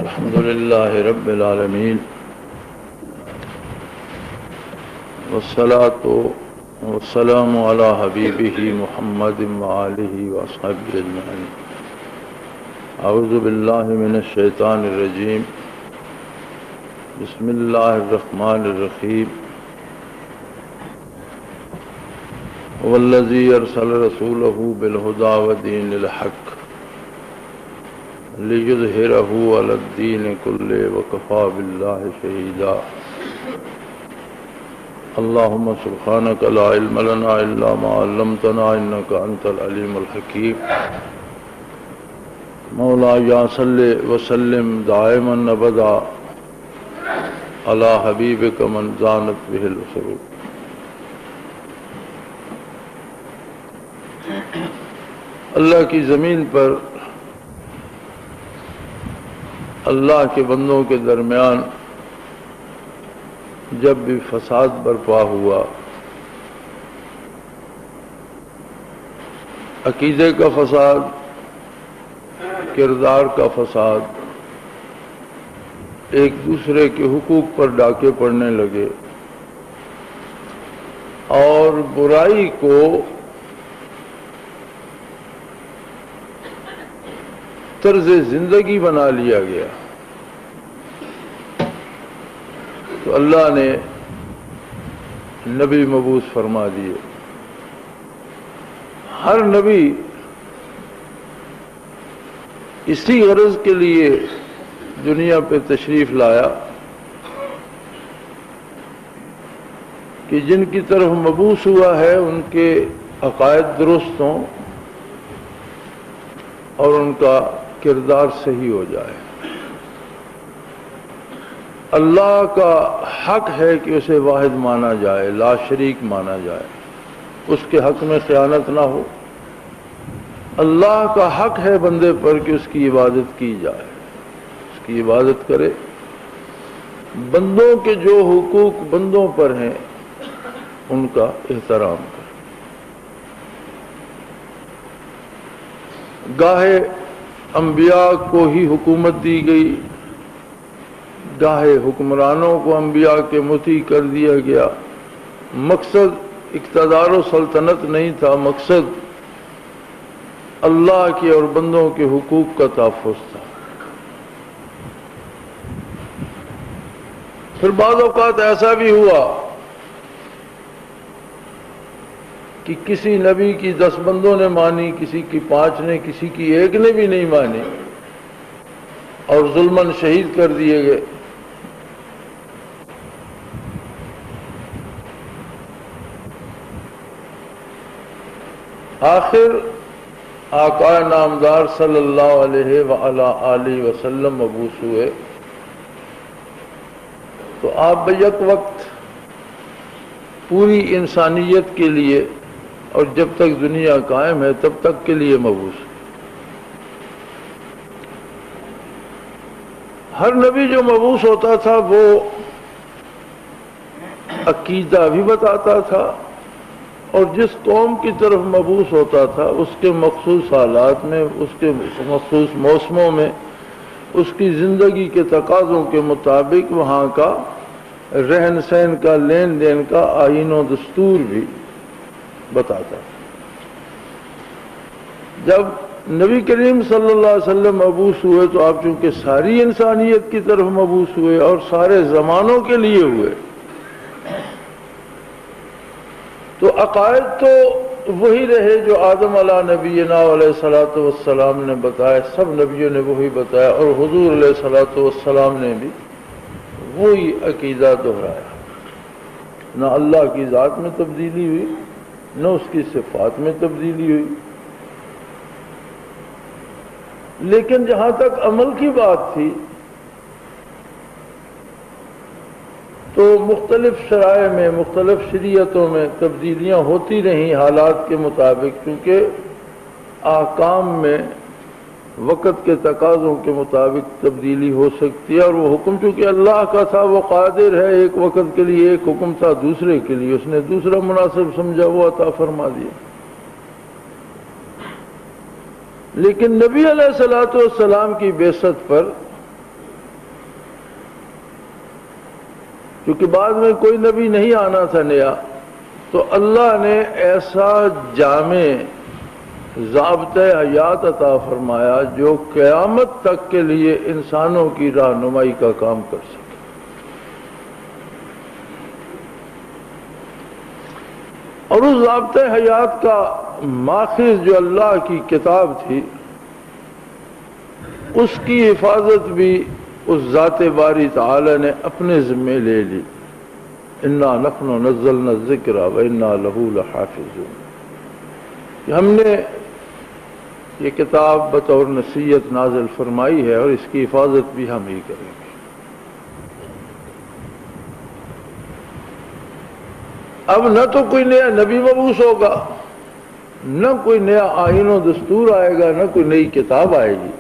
الحمد لله رب العالمين والصلاة والسلام على حبيبه محمد وآله وأصحابه أجمعين. أعوذ بالله من الشيطان الرجيم. بسم الله الرحمن الرحيم. والذي أرسل رسوله بالهدى ودين الحق ليظهره على الدين كله وكفى بالله شهيدا. اللهم سبحانك لا علم لنا إلا ما علمتنا إنك أنت العليم الحكيم. مولاي صل وسلم دائما أبدا على حبيبك من زانت به الأسر. اللہ کی زمین پر اللہ کے بندوں کے درمیان جب بھی فساد برپا ہوا، عقیدے کا فساد، کردار کا فساد، ایک دوسرے کے حقوق پر ڈاکے پڑنے لگے اور برائی کو طرز زندگی بنا لیا گیا، تو اللہ نے نبی مبعوث فرما دیے. ہر نبی اسی غرض کے لیے دنیا پہ تشریف لایا کہ جن کی طرف مبعوث ہوا ہے ان کے عقائد درست ہوں اور ان کا کردار صحیح ہو جائے. اللہ کا حق ہے کہ اسے واحد مانا جائے، لا شریک مانا جائے، اس کے حق میں خیانت نہ ہو. اللہ کا حق ہے بندے پر کہ اس کی عبادت کی جائے، اس کی عبادت کرے. بندوں کے جو حقوق بندوں پر ہیں ان کا احترام کرے. گاہے انبیاء کو ہی حکومت دی گئی، گاہے حکمرانوں کو انبیاء کے مطیع کر دیا گیا. مقصد اقتدار و سلطنت نہیں تھا، مقصد اللہ کے اور بندوں کے حقوق کا تحفظ تھا. پھر بعض اوقات ایسا بھی ہوا کہ کسی نبی کی 10 بندوں نے مانی، کسی کی 5 نے، کسی کی 1 نے بھی نہیں مانی اور ظلماً شہید کر دیے گئے. آخر آقا نامدار صلی اللہ علیہ وآلہ آلہ وسلم مبعوث ہوئے تو آپ بیک وقت پوری انسانیت کے لیے اور جب تک دنیا قائم ہے تب تک کے لیے مبعوث. ہر نبی جو مبعوث ہوتا تھا وہ عقیدہ بھی بتاتا تھا اور جس قوم کی طرف مبعوث ہوتا تھا اس کے مخصوص حالات میں، اس کے مخصوص موسموں میں، اس کی زندگی کے تقاضوں کے مطابق وہاں کا رہن سہن کا، لین دین کا آئین و دستور بھی بتاتا. جب نبی کریم صلی اللہ علیہ وسلم مبعوث ہوئے تو آپ چونکہ ساری انسانیت کی طرف مبعوث ہوئے اور سارے زمانوں کے لیے ہوئے، تو عقائد تو وہی رہے جو آدم علیہ نبینا علیہ الصلوۃ والسلام نے بتایا. سب نبیوں نے وہی بتایا اور حضور علیہ الصلوۃ والسلام نے بھی وہی عقیدہ دہرایا. نہ اللہ کی ذات میں تبدیلی ہوئی، نہ اس کی صفات میں تبدیلی ہوئی. لیکن جہاں تک عمل کی بات تھی تو مختلف شرائع میں، مختلف شریعتوں میں تبدیلیاں ہوتی رہیں حالات کے مطابق، کیونکہ احکام میں وقت کے تقاضوں کے مطابق تبدیلی ہو سکتی ہے اور وہ حکم چونکہ اللہ کا تھا وہ قادر ہے. ایک وقت کے لیے ایک حکم تھا، دوسرے کے لیے اس نے دوسرا مناسب سمجھا وہ عطا فرما دیا. لیکن نبی علیہ الصلوۃ والسلام کی بعثت پر چونکہ بعد میں کوئی نبی نہیں آنا تھا نیا، تو اللہ نے ایسا جامع ضابطۂ حیات عطا فرمایا جو قیامت تک کے لیے انسانوں کی رہنمائی کا کام کر سکے۔ اور اس ضابطۂ حیات کا ماخذ جو اللہ کی کتاب تھی، اس کی حفاظت بھی اس ذات باری تعالی نے اپنے ذمے لے لی۔ انا نحن نزلنا الذکر وانا لہ لحافظون، کہ ہم نے یہ کتاب بطور نصیحت نازل فرمائی ہے اور اس کی حفاظت بھی ہم ہی کریں گے۔ اب نہ تو کوئی نیا نبی مبعوث ہوگا، نہ کوئی نیا آئین و دستور آئے گا، نہ کوئی نئی کتاب آئے گی۔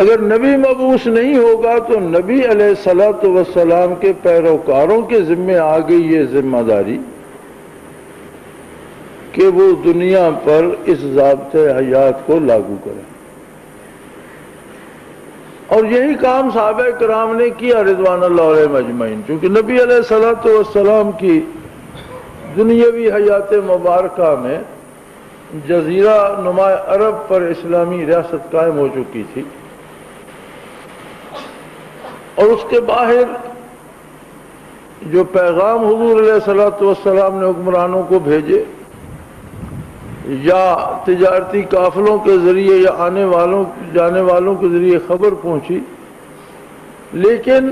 اگر نبی مبعوث نہیں ہوگا تو نبی علیہ الصلوۃ والسلام کے پیروکاروں کے ذمے آ گئی یہ ذمہ داری کہ وہ دنیا پر اس ضابطۂ حیات کو لاگو کریں، اور یہی کام صحابہ کرام نے کیا رضوان اللہ علیہم اجمعین۔ چونکہ نبی علیہ الصلوۃ والسلام کی دنیاوی حیات مبارکہ میں جزیرہ نما عرب پر اسلامی ریاست قائم ہو چکی تھی، اور اس کے باہر جو پیغام حضور علیہ الصلوۃ والسلام نے حکمرانوں کو بھیجے، یا تجارتی قافلوں کے ذریعے یا آنے والوں جانے والوں کے ذریعے خبر پہنچی، لیکن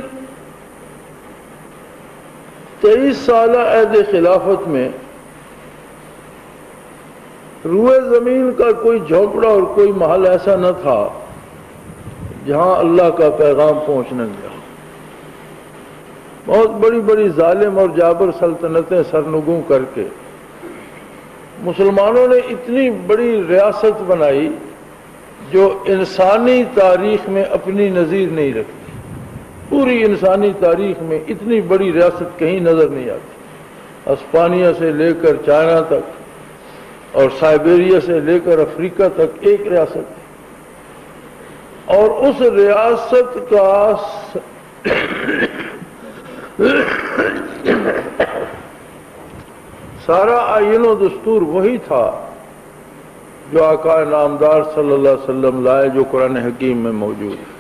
23 سالہ عہد خلافت میں روئے زمین کا کوئی جھونپڑا اور کوئی محل ایسا نہ تھا جہاں اللہ کا پیغام پہنچ نہ گیا۔ بہت بڑی بڑی ظالم اور جابر سلطنتیں سرنگوں کر کے مسلمانوں نے اتنی بڑی ریاست بنائی جو انسانی تاریخ میں اپنی نظیر نہیں رکھتی۔ پوری انسانی تاریخ میں اتنی بڑی ریاست کہیں نظر نہیں آتی۔ اسپانیہ سے لے کر چائنا تک اور سائبیریا سے لے کر افریقہ تک ایک ریاست تھی، اور اس ریاست کا سارا آئین و دستور وہی تھا جو آقا نامدار صلی اللہ علیہ وسلم لائے، جو قرآن حکیم میں موجود ہے۔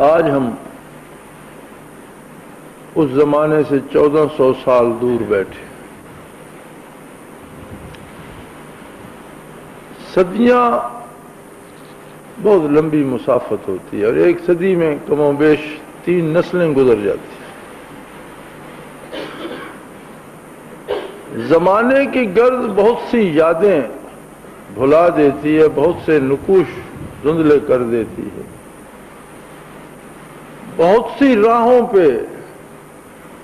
آج ہم اس زمانے سے 1400 سال دور بیٹھے، صدیاں بہت لمبی مسافت ہوتی ہے، اور ایک صدی میں کم و بیش 3 نسلیں گزر جاتی ہیں۔ زمانے کی گرد بہت سی یادیں بھلا دیتی ہے، بہت سے نقوش دھندلے کر دیتی ہے، بہت سی راہوں پہ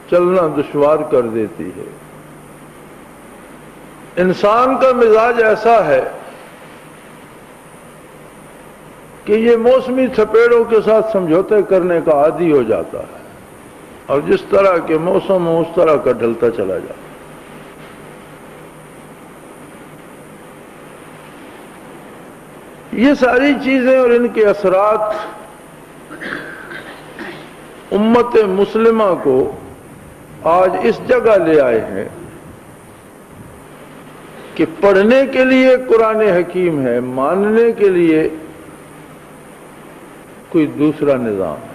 چلنا دشوار کر دیتی ہے۔ انسان کا مزاج ایسا ہے کہ یہ موسمی تھپیڑوں کے ساتھ سمجھوتے کرنے کا عادی ہو جاتا ہے، اور جس طرح کے موسم ہو اس طرح کا ڈھلتا چلا جاتا ہے۔ یہ ساری چیزیں اور ان کے اثرات امت مسلمہ کو آج اس جگہ لے آئے ہیں کہ پڑھنے کے لیے قرآن حکیم ہے، ماننے کے لیے کوئی دوسرا نظام ہے۔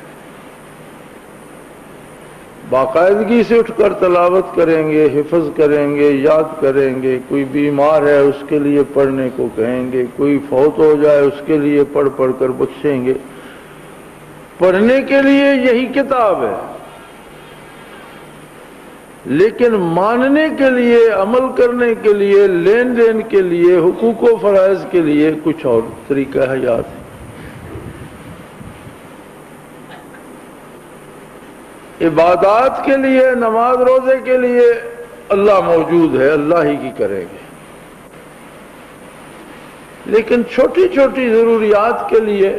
باقاعدگی سے اٹھ کر تلاوت کریں گے، حفظ کریں گے، یاد کریں گے۔ کوئی بیمار ہے اس کے لیے پڑھنے کو کہیں گے، کوئی فوت ہو جائے اس کے لیے پڑھ پڑھ کر بخشیں گے۔ پڑھنے کے لیے یہی کتاب ہے، لیکن ماننے کے لیے، عمل کرنے کے لیے، لین دین کے لیے، حقوق و فرائض کے لیے کچھ اور طریقہ حیات ہے۔ عبادات کے لیے، نماز روزے کے لیے اللہ موجود ہے، اللہ ہی کی کریں گے، لیکن چھوٹی چھوٹی ضروریات کے لیے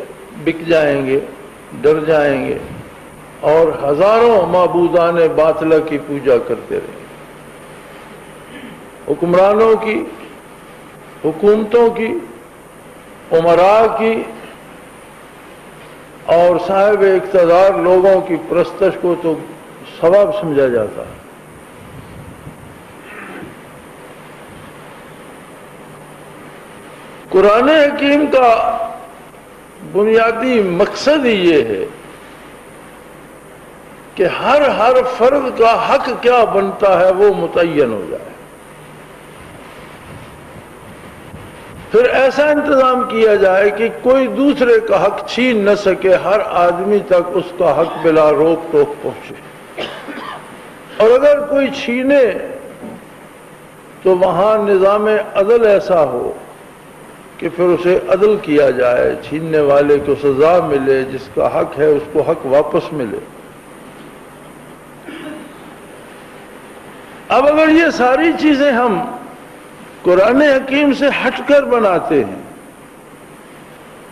بک جائیں گے، ڈر جائیں گے، اور ہزاروں معبودان باطلہ کی پوجا کرتے رہیں گے۔ حکمرانوں کی، حکومتوں کی، امراء کی اور صاحب اقتدار لوگوں کی پرستش کو تو ثواب سمجھا جاتا ہے۔ قرآن حکیم کا بنیادی مقصد ہی یہ ہے کہ ہر فرد کا حق کیا بنتا ہے وہ متعین ہو جائے، پھر ایسا انتظام کیا جائے کہ کوئی دوسرے کا حق چھین نہ سکے، ہر آدمی تک اس کا حق بلا روک ٹوک پہنچے، اور اگر کوئی چھینے تو وہاں نظام عدل ایسا ہو کہ پھر اسے عدل کیا جائے، چھیننے والے کو سزا ملے، جس کا حق ہے اس کو حق واپس ملے۔ اب اگر یہ ساری چیزیں ہم قرآن حکیم سے ہٹ کر بناتے ہیں،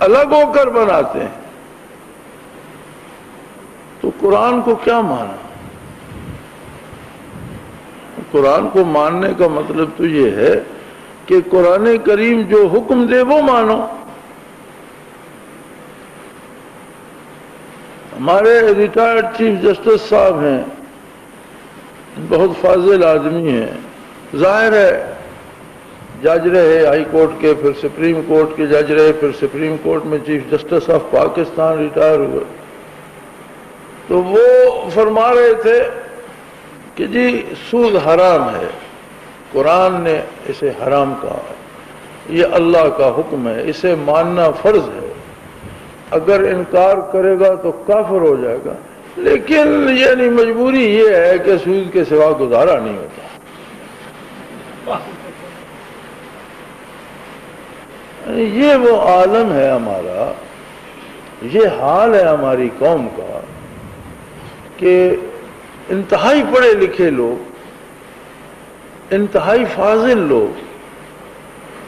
الگ ہو کر بناتے ہیں، تو قرآن کو کیا مانا؟ قرآن کو ماننے کا مطلب تو یہ ہے کہ قرآن کریم جو حکم دے وہ مانو۔ ہمارے ریٹائرڈ چیف جسٹس صاحب ہیں، بہت فاضل آدمی ہیں، ظاہر ہے جج رہے ہائی کورٹ کے، پھر سپریم کورٹ کے جج رہے، پھر سپریم کورٹ میں chief justice of Pakistan retire ہوئے، تو وہ فرما رہے تھے کہ جی سود حرام ہے، قرآن نے اسے حرام کہا ہے، یہ اللہ کا حکم ہے، اسے ماننا فرض ہے، اگر انکار کرے گا تو کافر ہو جائے گا، لیکن یعنی مجبوری یہ ہے کہ سود کے سوا گزارا نہیں ہوتا۔ یہ وہ عالم ہے ہمارا، یہ حال ہے ہماری قوم کا کہ انتہائی پڑھے لکھے لوگ، انتہائی فاضل لوگ،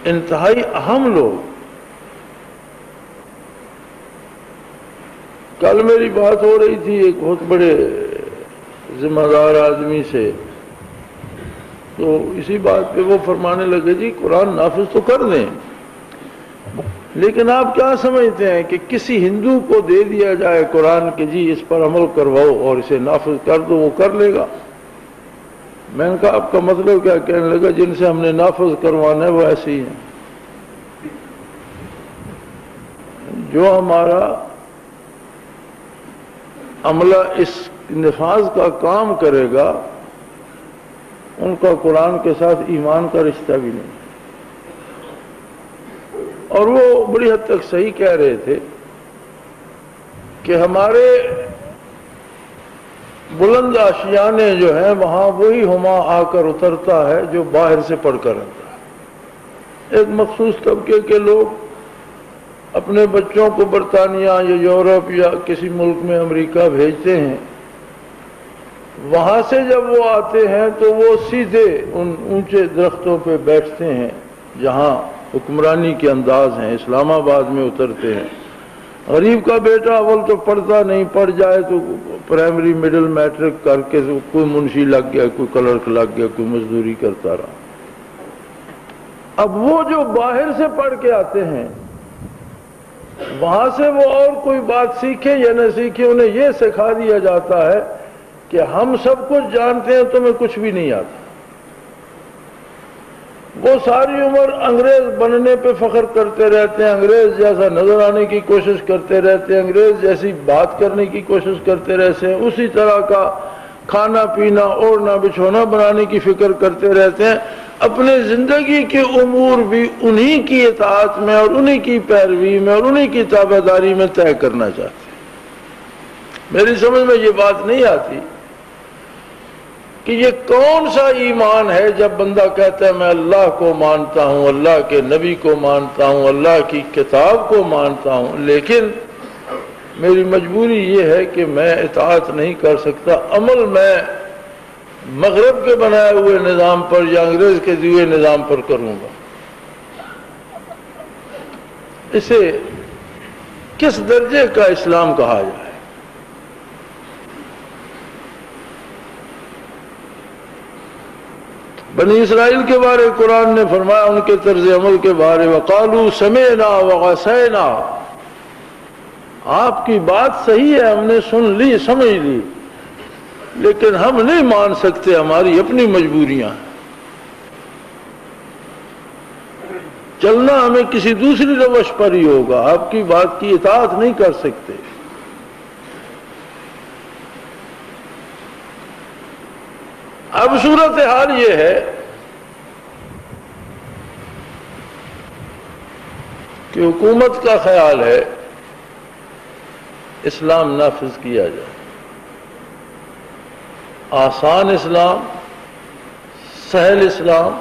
انتہائی اہم لوگ، کل میری بات ہو رہی تھی ایک بہت بڑے ذمہ دار آدمی سے، تو اسی بات پہ وہ فرمانے لگے جی قرآن نافذ تو کر دیں، لیکن آپ کیا سمجھتے ہیں کہ کسی ہندو کو دے دیا جائے قرآن کہ جی اس پر عمل کرواؤ اور اسے نافذ کر دو، وہ کر لے گا؟ میں نے کہا آپ کا مطلب کیا؟ کہنے لگا جن سے ہم نے نافذ کروانا ہے وہ ایسے ہی ہیں، جو ہمارا عملہ اس نفاذ کا کام کرے گا ان کا قرآن کے ساتھ ایمان کا رشتہ بھی نہیں۔ اور وہ بڑی حد تک صحیح کہہ رہے تھے کہ ہمارے بلند آشیانے جو ہیں وہاں وہی ہما آ کر اترتا ہے جو باہر سے پڑھ کر آتا ہے۔ ایک مخصوص طبقے کے لوگ اپنے بچوں کو برطانیہ یا یورپ یا کسی ملک میں امریکہ بھیجتے ہیں، وہاں سے جب وہ آتے ہیں تو وہ سیدھے ان اونچے درختوں پہ بیٹھتے ہیں جہاں حکمرانی کے انداز ہیں، اسلام آباد میں اترتے ہیں۔ غریب کا بیٹا اول تو پڑھتا نہیں، پڑھ جائے تو پرائمری مڈل میٹرک کر کے کوئی منشی لگ گیا، کوئی کلرک لگ گیا، کوئی مزدوری کرتا رہا۔ اب وہ جو باہر سے پڑھ کے آتے ہیں وہاں سے وہ اور کوئی بات سیکھے یا نہ سیکھے، انہیں یہ سکھا دیا جاتا ہے کہ ہم سب کچھ جانتے ہیں، تمہیں کچھ بھی نہیں آتا۔ وہ ساری عمر انگریز بننے پہ فخر کرتے رہتے ہیں، انگریز جیسا نظر آنے کی کوشش کرتے رہتے ہیں، انگریز جیسی بات کرنے کی کوشش کرتے رہتے ہیں، اسی طرح کا کھانا پینا اوڑھنا بچھونا بنانے کی فکر کرتے رہتے ہیں، اپنے زندگی کے امور بھی انہی کی اطاعت میں اور انہی کی پیروی میں اور انہی کی تابعداری میں طے کرنا چاہتے ہیں۔ میری سمجھ میں یہ بات نہیں آتی کہ یہ کون سا ایمان ہے جب بندہ کہتا ہے میں اللہ کو مانتا ہوں، اللہ کے نبی کو مانتا ہوں، اللہ کی کتاب کو مانتا ہوں، لیکن میری مجبوری یہ ہے کہ میں اطاعت نہیں کر سکتا، عمل میں مغرب کے بنائے ہوئے نظام پر یا انگریز کے دیے نظام پر کروں گا۔ اسے کس درجے کا اسلام کہا جائے؟ بنی اسرائیل کے بارے قرآن نے فرمایا ان کے طرز عمل کے بارے وقالوا سمعنا وعصینا، آپ کی بات صحیح ہے، ہم نے سن لی سمجھ لی، لیکن ہم نہیں مان سکتے، ہماری اپنی مجبوریاں ہیں، چلنا ہمیں کسی دوسری روش پر ہی ہوگا، آپ کی بات کی اطاعت نہیں کر سکتے۔ اب صورتحال یہ ہے کہ حکومت کا خیال ہے اسلام نافذ کیا جائے، آسان اسلام، سہل اسلام،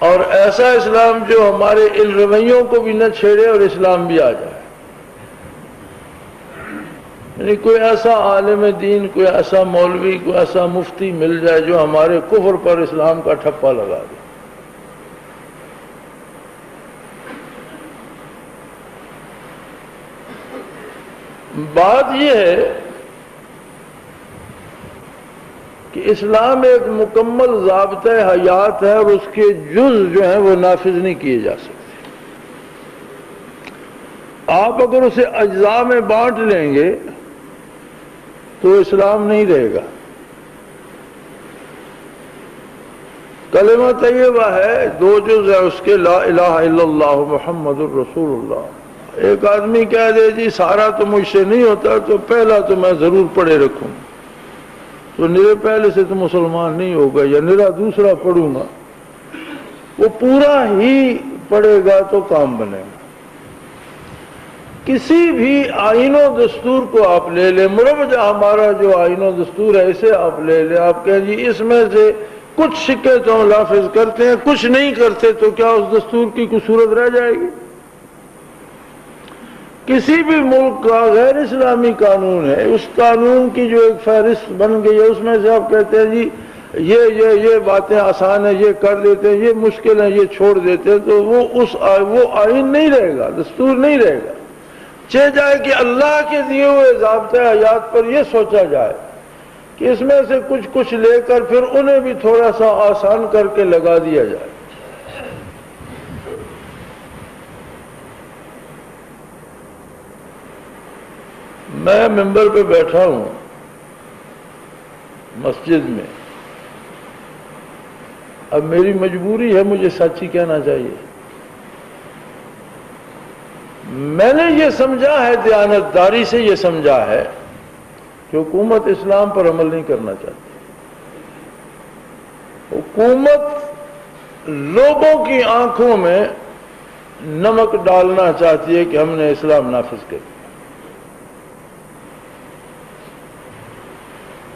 اور ایسا اسلام جو ہمارے ان رویوں کو بھی نہ چھیڑے اور اسلام بھی آ جائے، یعنی کوئی ایسا عالم دین، کوئی ایسا مولوی، کوئی ایسا مفتی مل جائے جو ہمارے کفر پر اسلام کا ٹھپا لگا دے۔ بات یہ ہے کہ اسلام ایک مکمل ضابطۂ حیات ہے اور اس کے جز جو ہیں وہ نافذ نہیں کیے جا سکتے۔ آپ اگر اسے اجزاء میں بانٹ لیں گے تو اسلام نہیں رہے گا۔ کلمہ طیبہ ہے، دو جز ہے اس کے، لا الہ الا اللہ محمد الرسول اللہ۔ ایک آدمی کہہ دے جی سارا تو مجھ سے نہیں ہوتا تو پہلا تو میں ضرور پڑھے رکھوں، تو نرے پہلے سے تو مسلمان نہیں ہوگا، یا نرا دوسرا پڑھوں گا، وہ پورا ہی پڑھے گا تو کام بنے گا۔ کسی بھی آئین و دستور کو آپ لے لیں، مروجہ ہمارا جو آئین و دستور ہے اسے آپ لے لیں، آپ کہیں جی اس میں سے کچھ سکے تو ہم نافذ کرتے ہیں، کچھ نہیں کرتے، تو کیا اس دستور کی کوئی صورت رہ جائے گی؟ کسی بھی ملک کا غیر اسلامی قانون ہے، اس قانون کی جو ایک فہرست بن گئی ہے، اس میں سے آپ کہتے ہیں جی یہ باتیں آسان ہیں، یہ کر دیتے ہیں، یہ مشکل ہیں، یہ چھوڑ دیتے ہیں، تو وہ آئین نہیں رہے گا، دستور نہیں رہے گا۔ چاہے جائے کہ اللہ کے دیے ہوئے ضابطۂ حیات پر یہ سوچا جائے کہ اس میں سے کچھ لے کر پھر انہیں بھی تھوڑا سا آسان کر کے لگا دیا جائے۔ میں ممبر پہ بیٹھا ہوں مسجد میں، اب میری مجبوری ہے، مجھے سچ ہی کہنا چاہیے۔ میں نے یہ سمجھا ہے، دیانتداری سے یہ سمجھا ہے کہ حکومت اسلام پر عمل نہیں کرنا چاہتی، حکومت لوگوں کی آنکھوں میں نمک ڈالنا چاہتی ہے کہ ہم نے اسلام نافذ کر دیا۔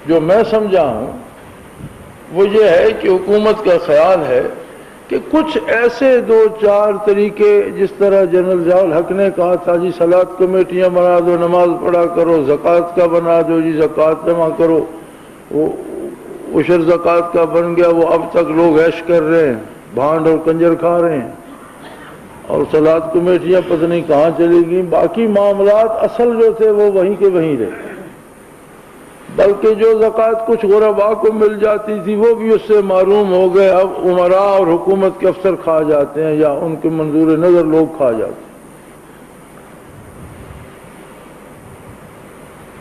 جو میں سمجھا ہوں وہ یہ ہے کہ حکومت کا خیال ہے کہ کچھ ایسے دو چار طریقے، جس طرح جنرل ضیاء الحق نے کہا تھا جی صلاۃ کمیٹیاں بنا دو، نماز پڑھا کرو، زکوٰۃ کا بنا دو جی زکوٰۃ جمع کرو، وہ عشر زکوٰۃ کا بن گیا، وہ اب تک لوگ عیش کر رہے ہیں، بھانڈ اور کنجر کھا رہے ہیں، اور صلاۃ کمیٹیاں پتہ نہیں کہاں چلی گئیں، باقی معاملات اصل جو تھے وہ وہیں کے وہیں رہے، بلکہ جو زکوٰۃ کچھ غرباء کو مل جاتی تھی وہ بھی اس سے معروم ہو گئے، اب عمراء اور حکومت کے افسر کھا جاتے ہیں، یا ان کے منظور نظر لوگ کھا جاتے ہیں۔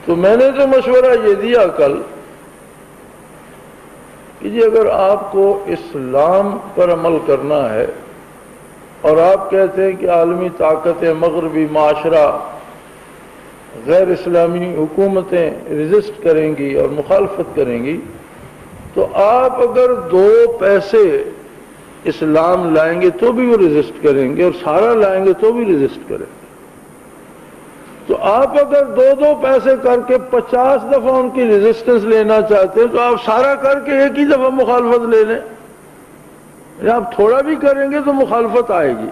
تو میں نے تو مشورہ یہ دیا کل کہ جی اگر آپ کو اسلام پر عمل کرنا ہے اور آپ کہتے ہیں کہ عالمی طاقتیں، مغربی معاشرہ، غیر اسلامی حکومتیں رزسٹ کریں گی اور مخالفت کریں گی، تو آپ اگر 2 پیسے اسلام لائیں گے تو بھی وہ رزسٹ کریں گے، اور سارا لائیں گے تو بھی رزسٹ کریں گے۔ تو آپ اگر 2 پیسے کر کے 50 دفعہ ان کی ریزسٹنس لینا چاہتے ہیں تو آپ سارا کر کے ایک ہی دفعہ مخالفت لے لیں، یا آپ تھوڑا بھی کریں گے تو مخالفت آئے گی،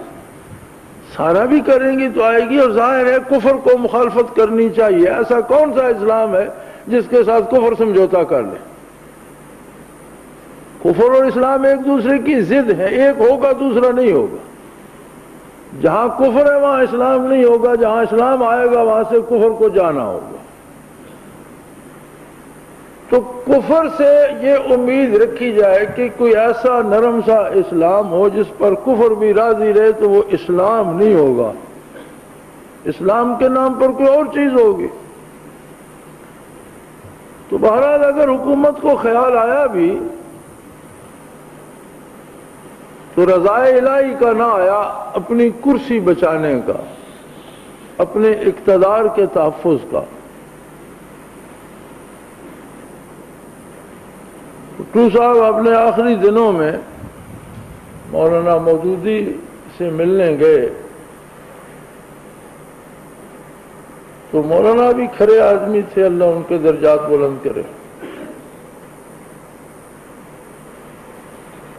سارا بھی کریں گی تو آئے گی، اور ظاہر ہے کفر کو مخالفت کرنی چاہیے۔ ایسا کون سا اسلام ہے جس کے ساتھ کفر سمجھوتا کر لے؟ کفر اور اسلام ایک دوسرے کی ضد ہے، ایک ہوگا دوسرا نہیں ہوگا۔ جہاں کفر ہے وہاں اسلام نہیں ہوگا، جہاں اسلام آئے گا وہاں سے کفر کو جانا ہوگا۔ تو کفر سے یہ امید رکھی جائے کہ کوئی ایسا نرم سا اسلام ہو جس پر کفر بھی راضی رہے، تو وہ اسلام نہیں ہوگا، اسلام کے نام پر کوئی اور چیز ہوگی۔ تو بہرحال اگر حکومت کو خیال آیا بھی تو رضائے الہی کا نہ آیا، اپنی کرسی بچانے کا، اپنے اقتدار کے تحفظ کا۔ تو صاحب اپنے آخری دنوں میں مولانا مودودی سے ملنے گئے تو مولانا بھی کھرے آدمی تھے، اللہ ان کے درجات بلند کرے۔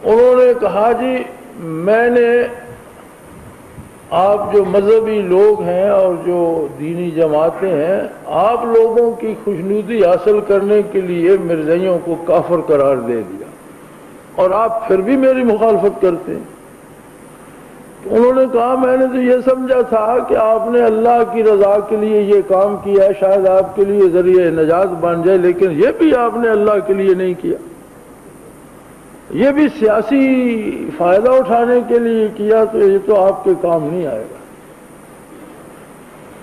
انہوں نے کہا جی میں نے آپ جو مذہبی لوگ ہیں اور جو دینی جماعتیں ہیں، آپ لوگوں کی خوشنودی حاصل کرنے کے لیے مرزائیوں کو کافر قرار دے دیا، اور آپ پھر بھی میری مخالفت کرتے ہیں۔ تو انہوں نے کہا میں نے تو یہ سمجھا تھا کہ آپ نے اللہ کی رضا کے لیے یہ کام کیا ہے، شاید آپ کے لیے ذریعہ نجات بن جائے، لیکن یہ بھی آپ نے اللہ کے لیے نہیں کیا، یہ بھی سیاسی فائدہ اٹھانے کے لیے کیا، تو یہ تو آپ کے کام نہیں آئے گا۔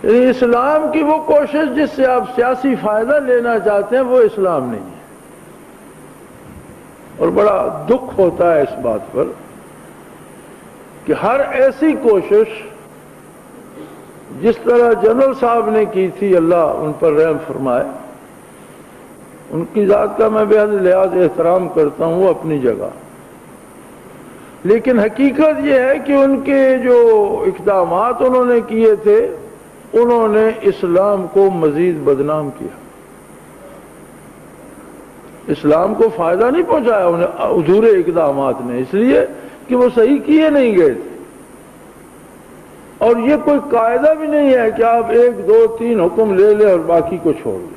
یعنی اسلام کی وہ کوشش جس سے آپ سیاسی فائدہ لینا چاہتے ہیں وہ اسلام نہیں ہے۔ اور بڑا دکھ ہوتا ہے اس بات پر کہ ہر ایسی کوشش جس طرح جنرل صاحب نے کی تھی، اللہ ان پر رحم فرمائے، ان کی ذات کا میں بے حد لحاظ احترام کرتا ہوں، وہ اپنی جگہ، لیکن حقیقت یہ ہے کہ ان کے جو اقدامات انہوں نے کیے تھے انہوں نے اسلام کو مزید بدنام کیا، اسلام کو فائدہ نہیں پہنچایا انہیں ادھورے اقدامات نے، اس لیے کہ وہ صحیح کیے نہیں گئے تھے۔ اور یہ کوئی قاعدہ بھی نہیں ہے کہ آپ 1 2 3 حکم لے لیں اور باقی کو چھوڑ دیں۔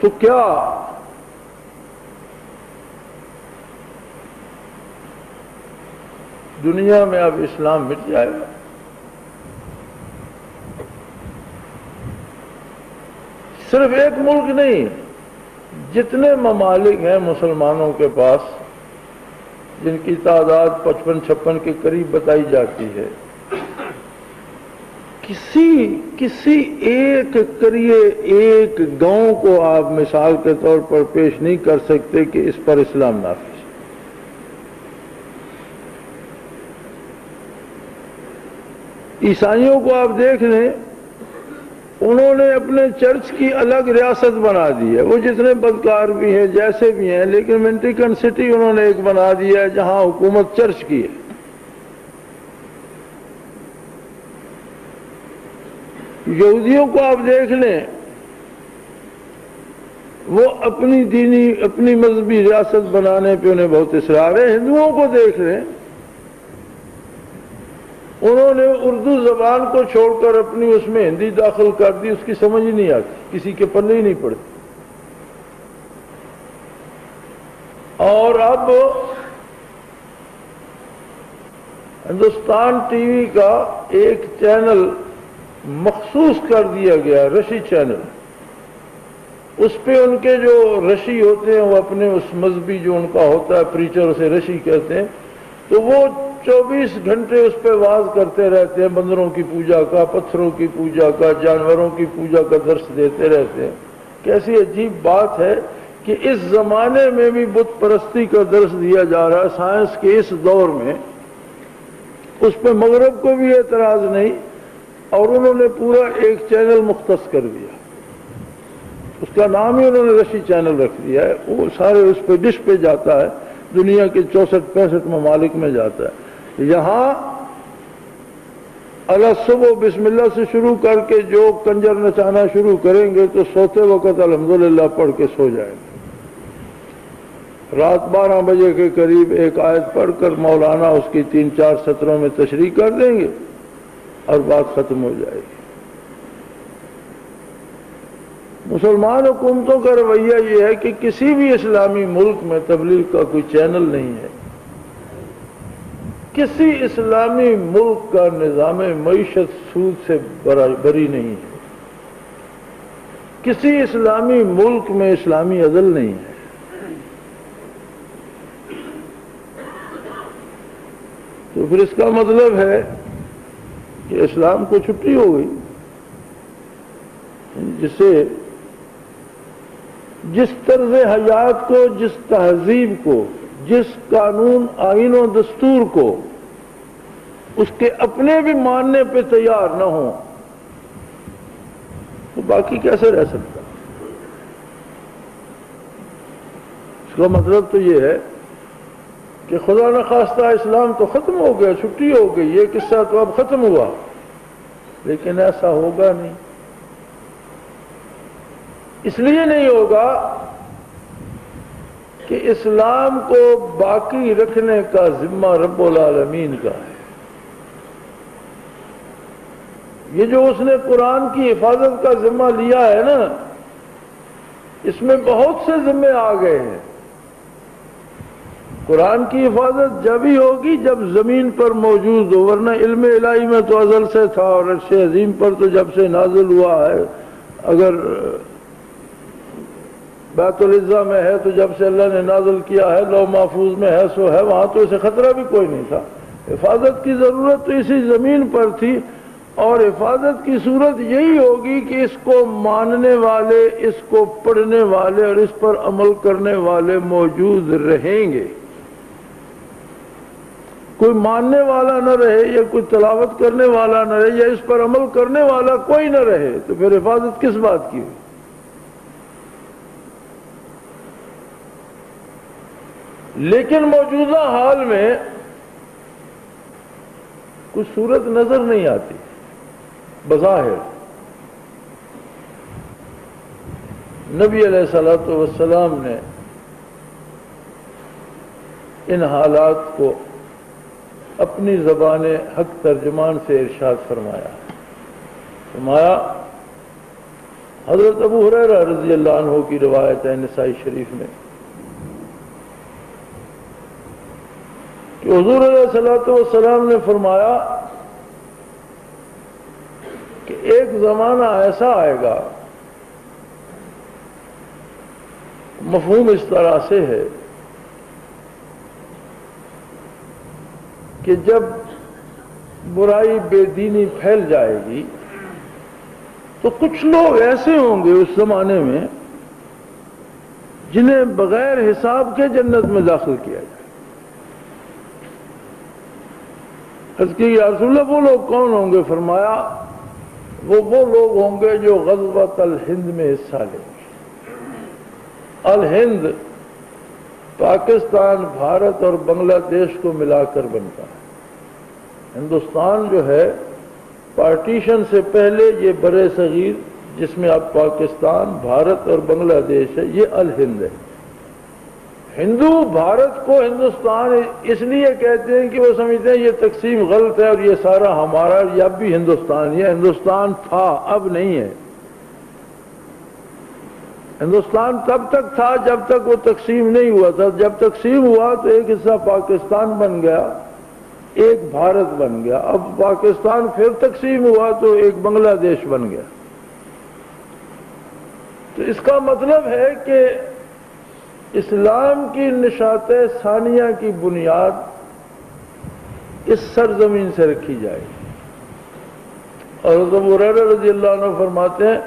تو کیا دنیا میں اب اسلام مٹ جائے گا؟ صرف ایک ملک نہیں، جتنے ممالک ہیں مسلمانوں کے پاس، جن کی تعداد 55-56 کے قریب بتائی جاتی ہے، کسی ایک قریے ایک گاؤں کو آپ مثال کے طور پر پیش نہیں کر سکتے کہ اس پر اسلام نافذ ہے۔ عیسائیوں کو آپ دیکھ لیں، انہوں نے اپنے چرچ کی الگ ریاست بنا دی ہے، وہ جتنے بدکار بھی ہیں جیسے بھی ہیں، لیکن ویٹیکن سٹی انہوں نے ایک بنا دیا ہے جہاں حکومت چرچ کی ہے۔ یہودیوں کو آپ دیکھ لیں، وہ اپنی مذہبی ریاست بنانے پہ انہیں بہت اصرار ہے۔ ہندوؤں کو دیکھ لیں، انہوں نے اردو زبان کو چھوڑ کر اپنی اس میں ہندی داخل کر دی، اس کی سمجھ ہی نہیں آتی، کسی کے پلے ہی نہیں پڑتی۔ اور اب ہندوستان ٹی وی کا ایک چینل مخصوص کر دیا گیا، رشی چینل، اس پہ ان کے جو رشی ہوتے ہیں وہ اپنے اس مذہبی جو ان کا ہوتا ہے پریچر، اسے رشی کہتے ہیں، تو وہ 24 گھنٹے اس پہ واز کرتے رہتے ہیں، بندروں کی پوجا کا، پتھروں کی پوجا کا، جانوروں کی پوجا کا درس دیتے رہتے ہیں۔ کیسی عجیب بات ہے کہ اس زمانے میں بھی بت پرستی کا درس دیا جا رہا ہے، سائنس کے اس دور میں، اس پہ مغرب کو بھی اعتراض نہیں، اور انہوں نے پورا ایک چینل مختص کر دیا، اس کا نام ہی انہوں نے رشی چینل رکھ دیا ہے، وہ سارے اس پہ ڈش پہ جاتا ہے، دنیا کے 64-65 ممالک میں جاتا ہے۔ یہاں صبح بسم اللہ سے شروع کر کے جو کنجر نچانا شروع کریں گے تو سوتے وقت الحمدللہ پڑھ کے سو جائیں گے، رات 12 بجے کے قریب ایک آیت پڑھ کر مولانا اس کی 3-4 سطروں میں تشریح کر دیں گے اور بات ختم ہو جائے گی۔ مسلمان حکومتوں کا رویہ یہ ہے کہ کسی بھی اسلامی ملک میں تبلیغ کا کوئی چینل نہیں ہے، کسی اسلامی ملک کا نظام معیشت سود سے بری نہیں ہے، کسی اسلامی ملک میں اسلامی عدل نہیں ہے۔ تو پھر اس کا مطلب ہے کہ اسلام کو چھٹی ہو گئی، جسے جس طرز حیات کو، جس تہذیب کو، جس قانون آئین و دستور کو اس کے اپنے بھی ماننے پہ تیار نہ ہوں تو باقی کیسے رہ سکتا؟ اس کا مطلب تو یہ ہے کہ خدا نخواستہ اسلام تو ختم ہو گیا، چھٹی ہو گئی، یہ قصہ تو اب ختم ہوا، لیکن ایسا ہوگا نہیں۔ اس لیے نہیں ہوگا کہ اسلام کو باقی رکھنے کا ذمہ رب العالمین کا ہے۔ یہ جو اس نے قرآن کی حفاظت کا ذمہ لیا ہے نا، اس میں بہت سے ذمے آ گئے ہیں۔ قرآن کی حفاظت جب ہی ہوگی جب زمین پر موجود ہو، ورنہ علم الہی میں تو ازل سے تھا، اور عرش عظیم پر تو جب سے نازل ہوا ہے۔ اگر بیت العزا میں ہے تو جب سے اللہ نے نازل کیا ہے، لوح محفوظ میں ہے سو ہے، وہاں تو اسے خطرہ بھی کوئی نہیں تھا۔ حفاظت کی ضرورت تو اسی زمین پر تھی، اور حفاظت کی صورت یہی ہوگی کہ اس کو ماننے والے، اس کو پڑھنے والے اور اس پر عمل کرنے والے موجود رہیں گے۔ کوئی ماننے والا نہ رہے، یا کوئی تلاوت کرنے والا نہ رہے، یا اس پر عمل کرنے والا کوئی نہ رہے، تو پھر حفاظت کس بات کی ہوئی؟ لیکن موجودہ حال میں کچھ صورت نظر نہیں آتی بظاہر۔ نبی علیہ الصلوۃ والسلام نے ان حالات کو اپنی زبان حق ترجمان سے ارشاد فرمایا حضرت ابو ہریرہ رضی اللہ عنہ کی روایت ہے نسائی شریف میں کہ حضور علیہ الصلوۃ والسلام نے فرمایا کہ ایک زمانہ ایسا آئے گا، مفہوم اس طرح سے ہے کہ جب برائی بے دینی پھیل جائے گی تو کچھ لوگ ایسے ہوں گے اس زمانے میں جنہیں بغیر حساب کے جنت میں داخل کیا جائے۔ عرض کی یا رسول اللہ وہ لوگ کون ہوں گے؟ فرمایا وہ لوگ ہوں گے جو غزوۃ الہند میں حصہ لیں گے۔ الہند پاکستان، بھارت اور بنگلہ دیش کو ملا کر بنتا ہے۔ ہندوستان جو ہے پارٹیشن سے پہلے یہ برِ صغیر جس میں اب پاکستان، بھارت اور بنگلہ دیش ہے، یہ الہند ہے۔ ہندو بھارت کو ہندوستان اس لیے کہتے ہیں کہ وہ سمجھتے ہیں یہ تقسیم غلط ہے اور یہ سارا ہمارا، یہ اب بھی ہندوستان ہی ہے۔ ہندوستان تھا، اب نہیں ہے۔ ہندوستان تب تک تھا جب تک وہ تقسیم نہیں ہوا تھا۔ جب تقسیم ہوا تو ایک حصہ پاکستان بن گیا، ایک بھارت بن گیا۔ اب پاکستان پھر تقسیم ہوا تو ایک بنگلہ دیش بن گیا۔ تو اس کا مطلب ہے کہ اسلام کی نشاط ثانیہ کی بنیاد اس سرزمین سے رکھی جائے گی۔ اور حضرت ابو ہریرہ رضی اللہ عنہ فرماتے ہیں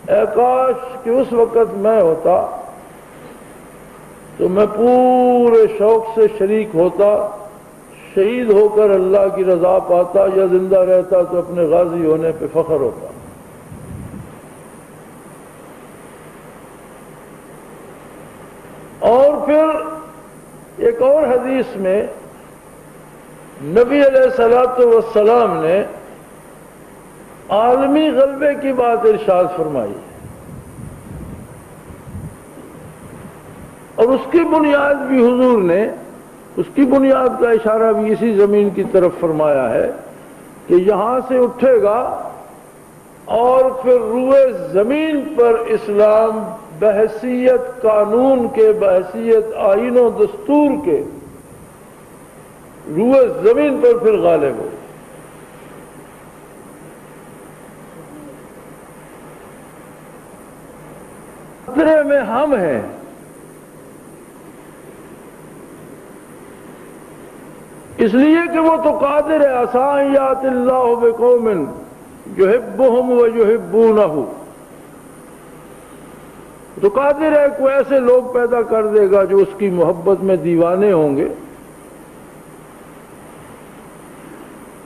اے کاش کہ اس وقت میں ہوتا تو میں پورے شوق سے شریک ہوتا، شہید ہو کر اللہ کی رضا پاتا، یا زندہ رہتا تو اپنے غازی ہونے پہ فخر ہوتا۔ اور پھر ایک اور حدیث میں نبی علیہ الصلوۃ والسلام نے عالمی غلبے کی بات ارشاد فرمائی، اور اس کی بنیاد بھی حضور نے، اس کی بنیاد کا اشارہ بھی اسی زمین کی طرف فرمایا ہے کہ یہاں سے اٹھے گا اور پھر روئے زمین پر اسلام بحیثیت قانون کے، بحیثیت آئین و دستور کے روح زمین پر پھر غالب ہو. خطرے میں ہم ہیں. اس لیے کہ وہ تو قادر ہے. عسیٰ ان یأتی اللہ بقوم یحبہم ویحبونہ، تو قادر ہے کوئی ایسے لوگ پیدا کر دے گا جو اس کی محبت میں دیوانے ہوں گے.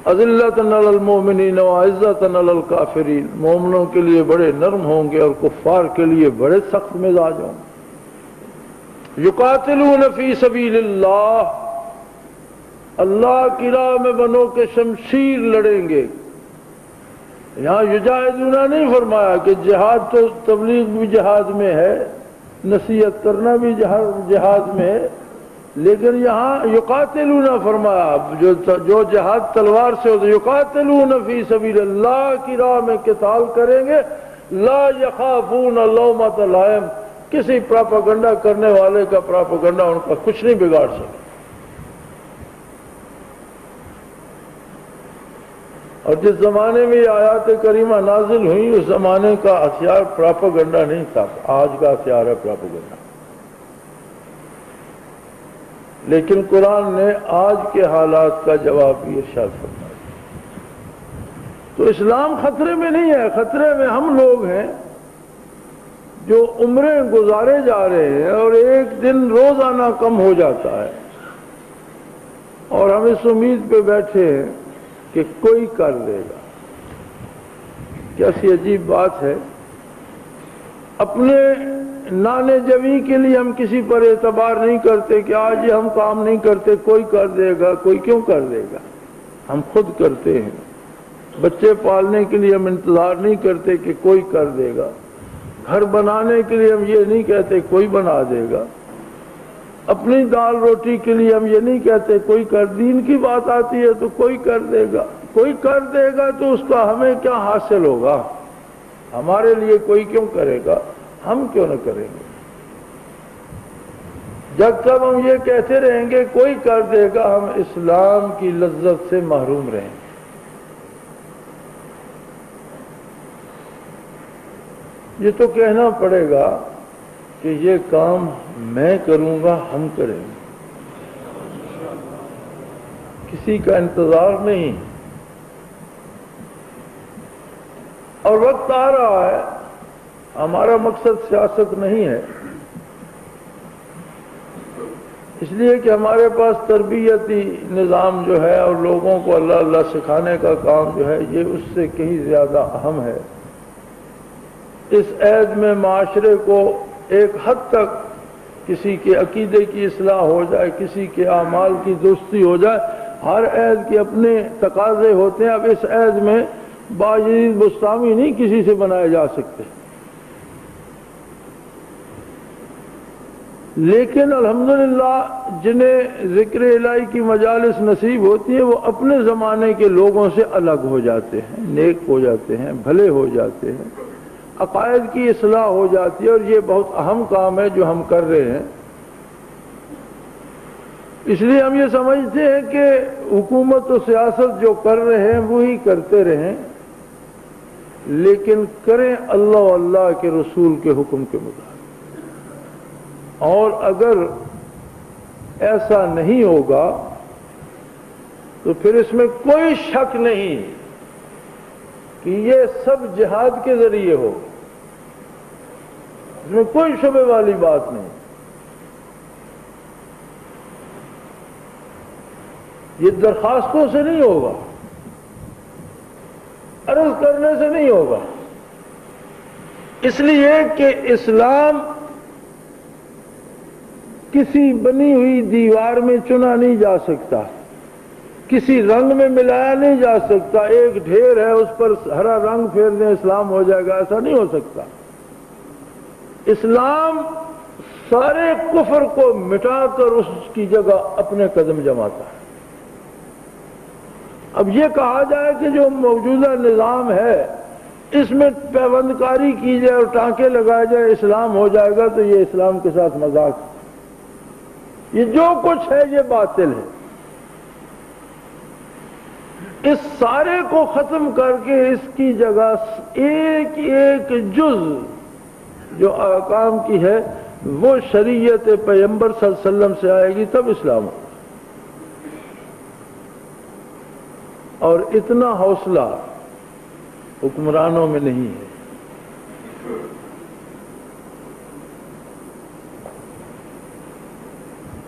اذلۃ علی المؤمنین وعزۃ علی الکافرین، مومنوں کے لیے بڑے نرم ہوں گے اور کفار کے لیے بڑے سخت مزاج ہوں گے. یقاتلون فی سبیل اللہ، اللہ کی راہ میں بنو کے شمشیر لڑیں گے. یہاں یجاہدون نہیں فرمایا کہ جہاد تو تبلیغ بھی جہاد میں ہے، نصیحت کرنا بھی جہاد میں ہے، لیکن یہاں یقاتلون فرمایا. جو جہاد تلوار سے ہوتا ہے، یقاتلون فی سبیل اللہ کی راہ میں قتال کریں گے. لا یخافون لومۃ لائم، کسی پراپاگنڈا کرنے والے کا پراپاگنڈا ان کا کچھ نہیں بگاڑ سکے. اور جس زمانے میں یہ آیات کریمہ نازل ہوئی اس زمانے کا ہتھیار پراپاگنڈا نہیں تھا. آج کا ہتھیار ہے پراپاگنڈا. لیکن قرآن نے آج کے حالات کا جواب بھی ارشاد فرمایا. تو اسلام خطرے میں نہیں ہے، خطرے میں ہم لوگ ہیں جو عمریں گزارے جا رہے ہیں اور ایک دن روزانہ کم ہو جاتا ہے، اور ہم اس امید پہ بیٹھے ہیں کہ کوئی کر دے گا. کیسی عجیب بات ہے. اپنے نانے جوی کے لیے ہم کسی پر اعتبار نہیں کرتے کہ آج یہ ہم کام نہیں کرتے، کوئی کر دے گا. کوئی کیوں کر دے گا؟ ہم خود کرتے ہیں. بچے پالنے کے لیے ہم انتظار نہیں کرتے کہ کوئی کر دے گا. گھر بنانے کے لیے ہم یہ نہیں کہتے کوئی بنا دے گا. اپنی دال روٹی کے لیے ہم یہ نہیں کہتے کوئی کر. دین کی بات آتی ہے تو کوئی کر دے گا. کوئی کر دے گا تو اس کا ہمیں کیا حاصل ہوگا؟ ہمارے لیے کوئی کیوں کرے گا؟ ہم کیوں نہ کریں گے؟ جب تک ہم یہ کہتے رہیں گے کوئی کر دے گا، ہم اسلام کی لذت سے محروم رہیں گے. یہ تو کہنا پڑے گا کہ یہ کام میں کروں گا، ہم کریں گے. کسی کا انتظار نہیں. اور وقت آ رہا ہے. ہمارا مقصد سیاست نہیں ہے، اس لیے کہ ہمارے پاس تربیتی نظام جو ہے اور لوگوں کو اللہ اللہ سکھانے کا کام جو ہے یہ اس سے کہیں زیادہ اہم ہے. اس عہد میں معاشرے کو ایک حد تک کسی کے عقیدے کی اصلاح ہو جائے، کسی کے اعمال کی درستی ہو جائے. ہر عہد کے اپنے تقاضے ہوتے ہیں. اب اس عہد میں باجید بستامی نہیں کسی سے بنائے جا سکتے، لیکن الحمدللہ جنہیں ذکر الہی کی مجالس نصیب ہوتی ہیں وہ اپنے زمانے کے لوگوں سے الگ ہو جاتے ہیں، نیک ہو جاتے ہیں، بھلے ہو جاتے ہیں، عقائد کی اصلاح ہو جاتی ہے. اور یہ بہت اہم کام ہے جو ہم کر رہے ہیں. اس لیے ہم یہ سمجھتے ہیں کہ حکومت و سیاست جو کر رہے ہیں وہی کرتے رہیں، لیکن کریں اللہ و اللہ کے رسول کے حکم کے مطابق. اور اگر ایسا نہیں ہوگا تو پھر اس میں کوئی شک نہیں کہ یہ سب جہاد کے ذریعے ہو. اس میں کوئی شبے والی بات نہیں. یہ درخواستوں سے نہیں ہوگا، عرض کرنے سے نہیں ہوگا. اس لیے کہ اسلام کسی بنی ہوئی دیوار میں چنا نہیں جا سکتا، کسی رنگ میں ملایا نہیں جا سکتا. ایک ڈھیر ہے اس پر ہرا رنگ پھیر دیں اسلام ہو جائے گا، ایسا نہیں ہو سکتا. اسلام سارے کفر کو مٹا کر اس کی جگہ اپنے قدم جماتا ہے. اب یہ کہا جائے کہ جو موجودہ نظام ہے اس میں پیوند کاری کی جائے اور ٹانکے لگائے جائے اسلام ہو جائے گا، تو یہ اسلام کے ساتھ مذاق. یہ جو کچھ ہے یہ باطل ہے. اس سارے کو ختم کر کے اس کی جگہ ایک ایک جز جو احکام کی ہے وہ شریعت پیغمبر صلی اللہ علیہ وسلم سے آئے گی، تب اسلام ہوگا۔ اور اتنا حوصلہ حکمرانوں میں نہیں ہے۔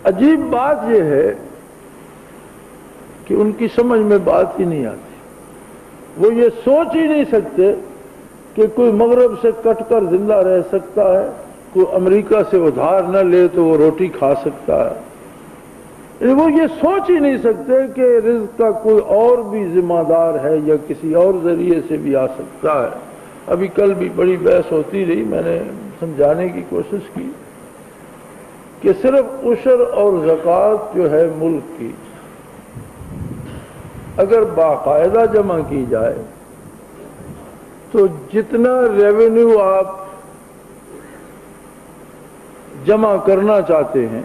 عجیب بات یہ ہے کہ ان کی سمجھ میں بات ہی نہیں آتی، وہ یہ سوچ ہی نہیں سکتے کہ کوئی مغرب سے کٹ کر زندہ رہ سکتا ہے، کوئی امریکہ سے ادھار نہ لے تو وہ روٹی کھا سکتا ہے۔ وہ یہ سوچ ہی نہیں سکتے کہ رزق کا کوئی اور بھی ذمہ دار ہے یا کسی اور ذریعے سے بھی آ سکتا ہے۔ ابھی کل بھی بڑی بحث ہوتی رہی، میں نے سمجھانے کی کوشش کی کہ صرف عشر اور زکوٰۃ جو ہے ملک کی اگر باقاعدہ جمع کی جائے تو جتنا ریونیو آپ جمع کرنا چاہتے ہیں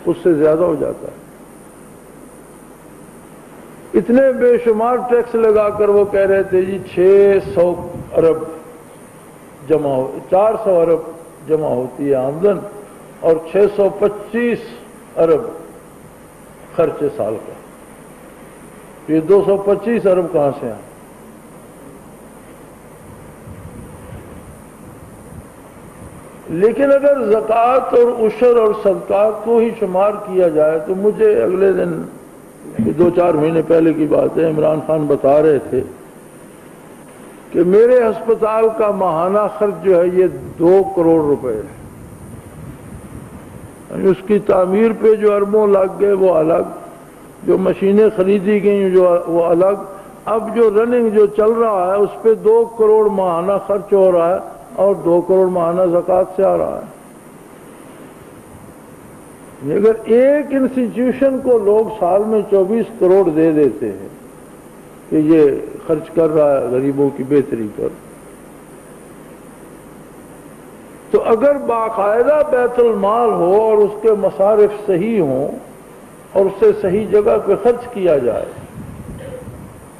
اس سے زیادہ ہو جاتا ہے۔ اتنے بے شمار ٹیکس لگا کر وہ کہہ رہے تھے جی 600 ارب جمع 400 ارب جمع ہوتی ہے آمدن اور 625 ارب خرچ سال کا، یہ 225 ارب کہاں سے آئے؟ لیکن اگر زکوٰۃ اور عشر اور صدقات کو ہی شمار کیا جائے تو مجھے اگلے دن 2-4 مہینے پہلے کی بات ہے، عمران خان بتا رہے تھے کہ میرے ہسپتال کا ماہانہ خرچ جو ہے یہ 2 کروڑ روپے ہے۔ اس کی تعمیر پہ جو اربوں لگ گئے وہ الگ، جو مشینیں خریدی گئیں وہ الگ، اب جو رننگ جو چل رہا ہے اس پہ 2 کروڑ ماہانہ خرچ ہو رہا ہے اور 2 کروڑ ماہانہ زکوٰۃ سے آ رہا ہے۔ اگر ایک انسٹیٹیوشن کو لوگ سال میں 24 کروڑ دے دیتے ہیں کہ یہ خرچ کر رہا ہے غریبوں کی بہتری پر، تو اگر باقاعدہ بیت المال ہو اور اس کے مصارف صحیح ہوں اور اسے صحیح جگہ پہ خرچ کیا جائے،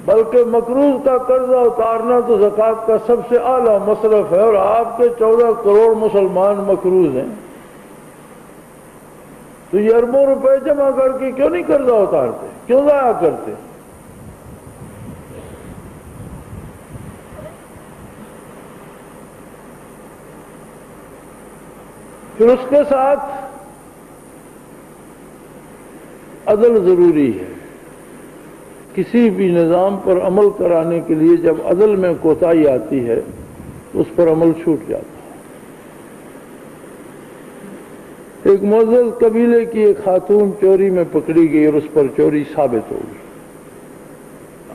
بلکہ مقروض کا قرضہ اتارنا تو زکوٰۃ کا سب سے اعلیٰ مصرف ہے، اور آپ کے 14 کروڑ مسلمان مقروض ہیں، تو یہ اربوں روپے جمع کر کے کیوں نہیں قرضہ اتارتے، کیوں ضائع کرتے؟ پھر اس کے ساتھ عدل ضروری ہے۔ کسی بھی نظام پر عمل کرانے کے لیے جب عدل میں کوتاہی آتی ہے تو اس پر عمل چھوٹ جاتا ہے۔ ایک معزز قبیلے کی ایک خاتون چوری میں پکڑی گئی اور اس پر چوری ثابت ہو گئی۔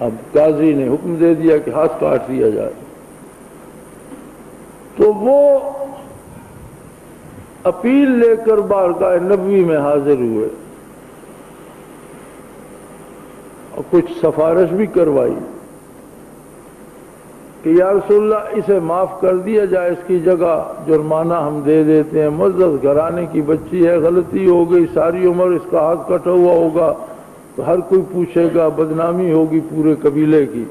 اب قاضی نے حکم دے دیا کہ ہاتھ کاٹ دیا جائے، تو وہ اپیل لے کر بارگاہ نبوی میں حاضر ہوئے اور کچھ سفارش بھی کروائی کہ یا رسول اللہ اسے معاف کر دیا جائے، اس کی جگہ جرمانہ ہم دے دیتے ہیں، معزز گھرانے کی بچی ہے، غلطی ہو گئی، ساری عمر اس کا ہاتھ کٹا ہوا ہوگا تو ہر کوئی پوچھے گا، بدنامی ہوگی پورے قبیلے کی۔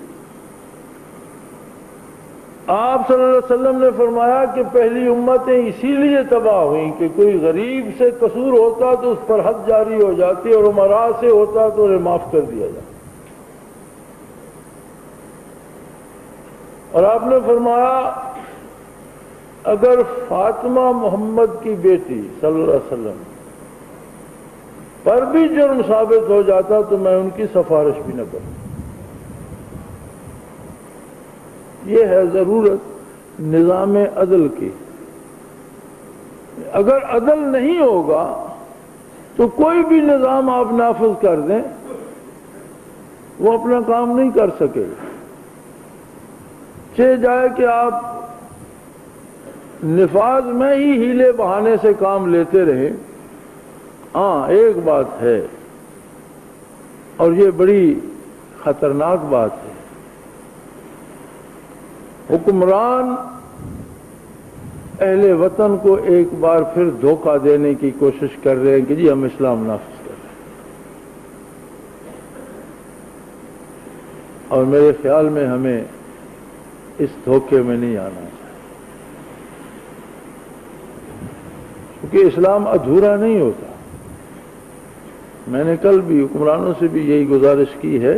آپ صلی اللہ علیہ وسلم نے فرمایا کہ پہلی امتیں اسی لیے تباہ ہوئیں کہ کوئی غریب سے قصور ہوتا تو اس پر حد جاری ہو جاتی اور امراء سے ہوتا تو انہیں معاف کر دیا جاتا۔ اور آپ نے فرمایا اگر فاطمہ محمد کی بیٹی صلی اللہ علیہ وسلم پر بھی جرم ثابت ہو جاتا تو میں ان کی سفارش بھی نہ کروں۔ یہ ہے ضرورت نظام عدل کی۔ اگر عدل نہیں ہوگا تو کوئی بھی نظام آپ نافذ کر دیں وہ اپنا کام نہیں کر سکے گا۔ چاہے جائے کہ آپ نفاذ میں ہی ہیلے بہانے سے کام لیتے رہیں۔ ہاں ایک بات ہے اور یہ بڑی خطرناک بات ہے، حکمران اہل وطن کو ایک بار پھر دھوکہ دینے کی کوشش کر رہے ہیں کہ جی ہم اسلام نافذ کر رہے ہیں۔ اور میرے خیال میں ہمیں اس دھوکے میں نہیں آنا چاہیے، کیونکہ اسلام ادھورا نہیں ہوتا۔ میں نے کل بھی حکمرانوں سے بھی یہی گزارش کی ہے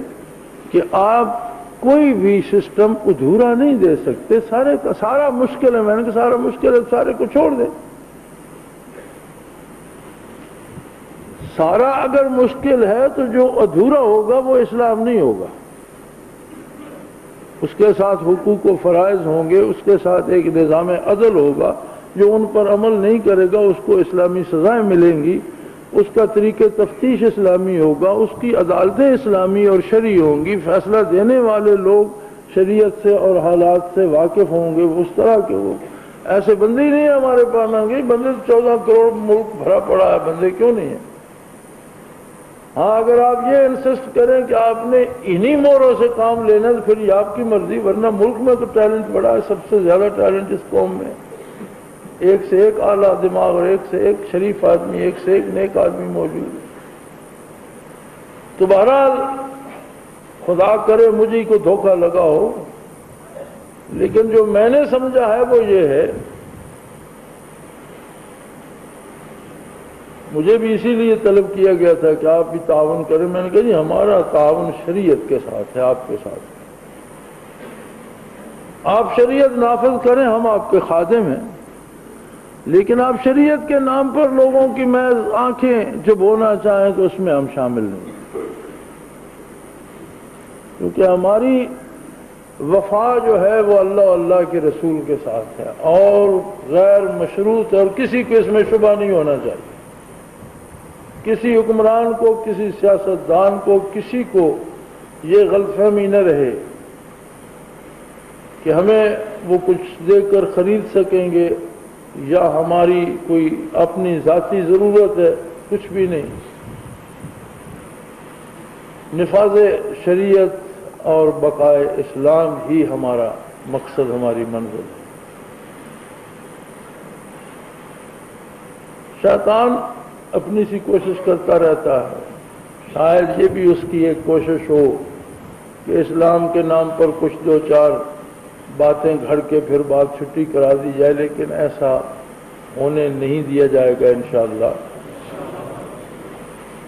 کہ آپ کوئی بھی سسٹم ادھورا نہیں دے سکتے، سارے کا سارا مشکل ہے۔ میں نے کہا سارا مشکل ہے، سارے کو چھوڑ دیں۔ سارا اگر مشکل ہے تو جو ادھورا ہوگا وہ اسلام نہیں ہوگا۔ اس کے ساتھ حقوق و فرائض ہوں گے، اس کے ساتھ ایک نظام عدل ہوگا، جو ان پر عمل نہیں کرے گا اس کو اسلامی سزائیں ملیں گی، اس کا طریقہ تفتیش اسلامی ہوگا، اس کی عدالتیں اسلامی اور شرعی ہوں گی، فیصلہ دینے والے لوگ شریعت سے اور حالات سے واقف ہوں گے، اس طرح کے وہ ایسے بندے ہی نہیں ہیں ہمارے پاس۔ آئیں گے بندے 14 کروڑ ملک بھرا پڑا ہے، بندے کیوں نہیں ہیں؟ ہاں اگر آپ یہ انسسٹ کریں کہ آپ نے انہی موروں سے کام لینا تو پھر یہ آپ کی مرضی، ورنہ ملک میں تو ٹیلنٹ بڑا ہے، سب سے زیادہ ٹیلنٹ اس قوم میں، ایک سے ایک اعلیٰ دماغ اور ایک سے ایک شریف آدمی، ایک سے ایک نیک آدمی موجود ہے۔ تو بہرحال خدا کرے مجھے کو دھوکہ لگا ہو، لیکن جو میں نے سمجھا ہے وہ یہ ہے، مجھے بھی اسی لیے طلب کیا گیا تھا کہ آپ بھی تعاون کریں۔ میں نے کہا جی ہمارا تعاون شریعت کے ساتھ ہے، آپ کے ساتھ۔ آپ شریعت نافذ کریں، ہم آپ کے خادم ہیں، لیکن آپ شریعت کے نام پر لوگوں کی محض آنکھیں چبونا چاہیں تو اس میں ہم شامل نہیں، کیونکہ ہماری وفا جو ہے وہ اللہ اللہ کے رسول کے ساتھ ہے، اور غیر مشروط، اور کسی کو اس میں شبہ نہیں ہونا چاہیے۔ کسی حکمران کو، کسی سیاستدان کو، کسی کو یہ غلط فہمی نہ رہے کہ ہمیں وہ کچھ دے کر خرید سکیں گے یا ہماری کوئی اپنی ذاتی ضرورت ہے، کچھ بھی نہیں۔ نفاذ شریعت اور بقائے اسلام ہی ہمارا مقصد، ہماری منزل ہے۔ شیطان اپنی سی کوشش کرتا رہتا ہے، شاید یہ بھی اس کی ایک کوشش ہو کہ اسلام کے نام پر کچھ دو چار باتیں گھڑ کے پھر بات چھٹی کرا دی جائے، لیکن ایسا ہونے نہیں دیا جائے گا انشاءاللہ۔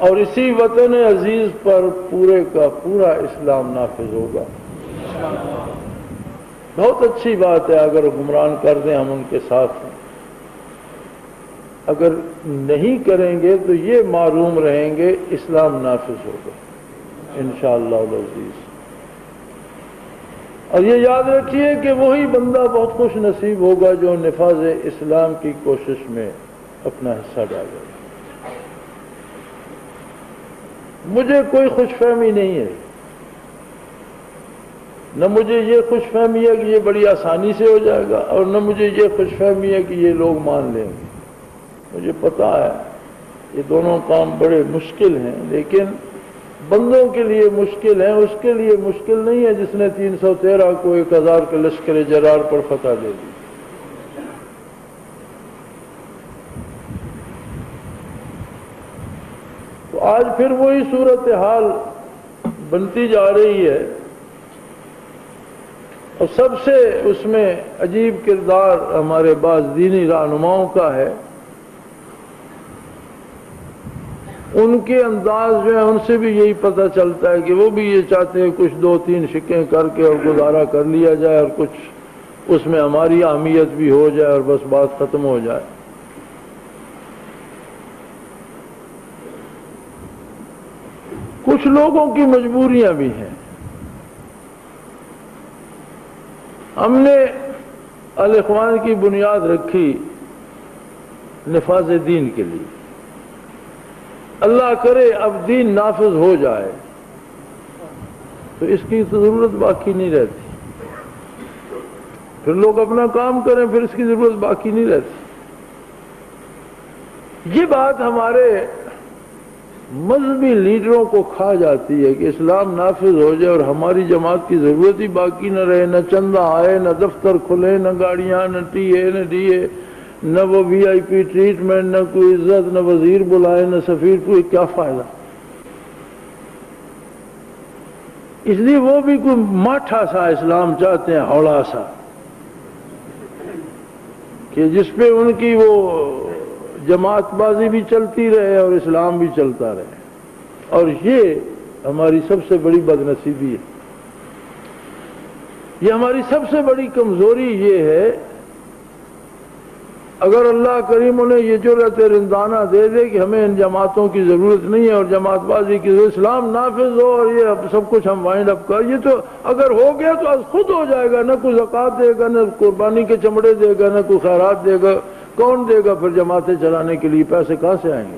اور اسی وطن عزیز پر پورے کا پورا اسلام نافذ ہوگا۔ بہت اچھی بات ہے اگر حکمران کر دیں، ہم ان کے ساتھ ہیں۔ اگر نہیں کریں گے تو یہ معروم رہیں گے، اسلام نافذ ہوگا انشاءاللہ العزیز۔ اور یہ یاد رکھیے کہ وہی بندہ بہت خوش نصیب ہوگا جو نفاذ اسلام کی کوشش میں اپنا حصہ ڈالے۔ مجھے کوئی خوش فہمی نہیں ہے، نہ مجھے یہ خوش فہمی ہے کہ یہ بڑی آسانی سے ہو جائے گا، اور نہ مجھے یہ خوش فہمی ہے کہ یہ لوگ مان لیں گے۔ مجھے پتا ہے یہ دونوں کام بڑے مشکل ہیں، لیکن بندوں کے لیے مشکل ہیں، اس کے لیے مشکل نہیں ہے جس نے 313 کو 1000 کے لشکر جرار پر فتح دے دی۔ تو آج پھر وہی صورتحال بنتی جا رہی ہے، اور سب سے اس میں عجیب کردار ہمارے بعض دینی رہنماؤں کا ہے۔ ان کے انداز جو ہے ان سے بھی یہی پتہ چلتا ہے کہ وہ بھی یہ چاہتے ہیں کچھ 2-3 شکیں کر کے اور گزارا کر لیا جائے، اور کچھ اس میں ہماری اہمیت بھی ہو جائے اور بس بات ختم ہو جائے۔ کچھ لوگوں کی مجبوریاں بھی ہیں۔ ہم نے الاخوان کی بنیاد رکھی نفاذ دین کے لیے، اللہ کرے اب دین نافذ ہو جائے تو اس کی ضرورت باقی نہیں رہتی، پھر لوگ اپنا کام کریں، پھر اس کی ضرورت باقی نہیں رہتی۔ یہ بات ہمارے مذہبی لیڈروں کو کھا جاتی ہے کہ اسلام نافذ ہو جائے اور ہماری جماعت کی ضرورت ہی باقی نہ رہے، نہ چندہ آئے، نہ دفتر کھلے، نہ گاڑیاں، نہ ٹی اے، نہ ڈی اے، نہ وہ وی آئی پی ٹریٹمنٹ، نہ کوئی عزت، نہ وزیر بلائے، نہ سفیر، کوئی کیا فائدہ؟ اس لیے وہ بھی کوئی ماٹھا سا اسلام چاہتے ہیں، ہوڑا سا، کہ جس پہ ان کی وہ جماعت بازی بھی چلتی رہے اور اسلام بھی چلتا رہے. اور یہ ہماری سب سے بڑی بدنصیبی ہے، یہ ہماری سب سے بڑی کمزوری یہ ہے. اگر اللہ کریم انہیں یہ جرأت رندانہ دے دے کہ ہمیں ان جماعتوں کی ضرورت نہیں ہے اور جماعت بازی کی ضرورت، اسلام نافذ ہو اور یہ سب کچھ ہم وائنڈ اپ کر، یہ تو اگر ہو گیا تو از خود ہو جائے گا. نہ کوئی زکوٰۃ دے گا، نہ قربانی کے چمڑے دے گا، نہ کوئی خیرات دے گا. کون دے گا پھر جماعتیں چلانے کے لیے؟ پیسے کہاں سے آئیں گے؟